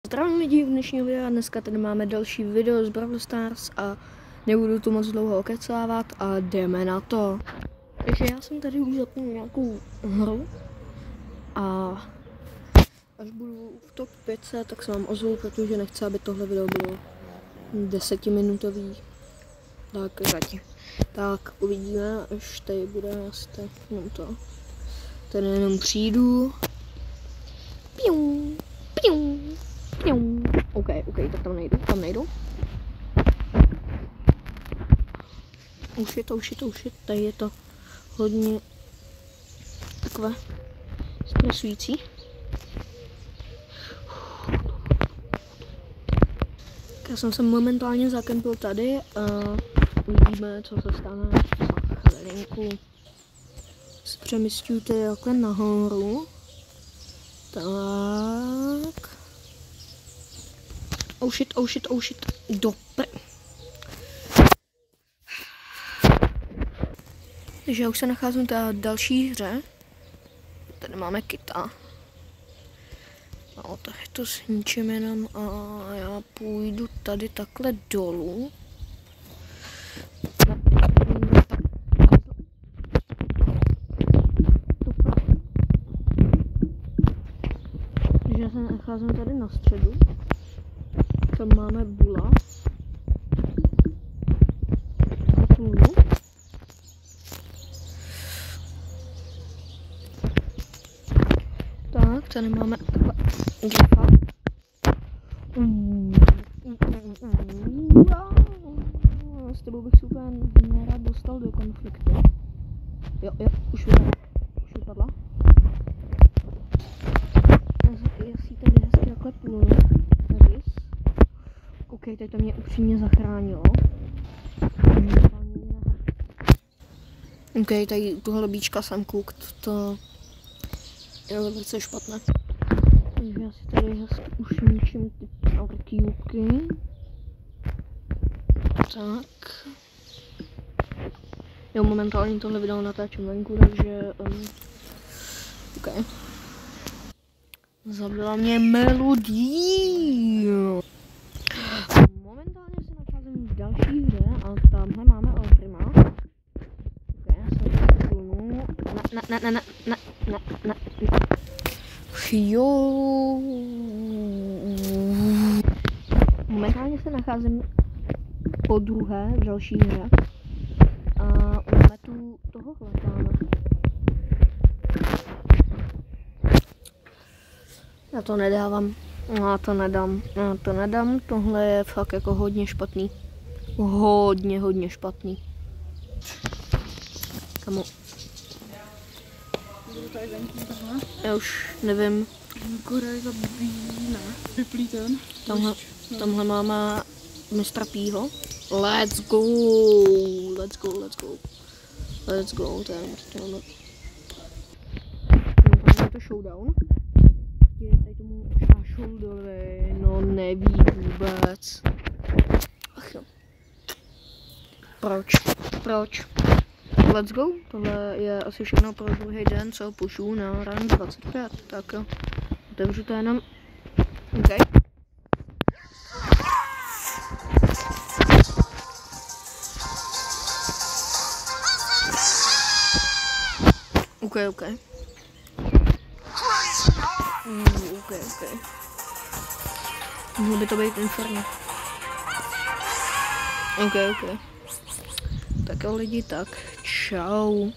Zdravím lidi v dnešního videa, dneska tady máme další video z Brawl Stars a nebudu tu moc dlouho okecávat a jdeme na to. Takže já jsem tady už zapnul nějakou hru a až budu v top 500, tak se vám ozvu, protože nechci, aby tohle video bylo 10minutový. Tak zatím. Tak uvidíme, až tady bude asi jenom to. Tady jenom přijdu. Pium, pium. OK, tak tam nejdu. Už je, tady je to hodně takové stresující. Já jsem se momentálně zakempil tady a uvidíme, co se stane za chvilinku. Přemysťuji tady takhle nahoru. Tak. Oh shit. Dobré. Takže já už se nacházím v další hře. Tady máme Kita. No, tak to zničím jenom a já půjdu tady takhle dolů. Takže já se nacházím tady na středu. Tam máme Bula. Tak, tady máme takhle Grifa. S tebou bych se úplně nerad dostal do konfliktu. Jo, už vypadla. Já si tady hezky takhle půlnu. OK, teď to mě upřímně zachránilo. OK, tady tuhle bíčka jsem koukd, to je velice špatné. Takže já si tady hezky už ničím ty artýlky. Tak. Jo, momentálně tohle video natáčím venku, takže OK. Zabila mě melodii. Momentálně se nacházím v další hře a tamhle máme Alprima. OK, já se plnu. Ne. Jo. Momentálně se nacházím po druhé v další hře a máme tu tohohle pána. Já to nedávám. Já to nedám. Tohle je fakt jako hodně špatný. Hodně špatný. Kamu. Já už nevím. Tamhle máme mistra Pího. Let's go. Tam je to showdown. Tady tomu šašuldovi, no neví vůbec. Ach jo. Proč? Let's go. Tohle je asi všechno pro druhý den, co pušu na rank 25. Tak jo. Otevřu to jenom. OK. Mohlo by to být Inferno. OK. Tak jo lidi, tak čau.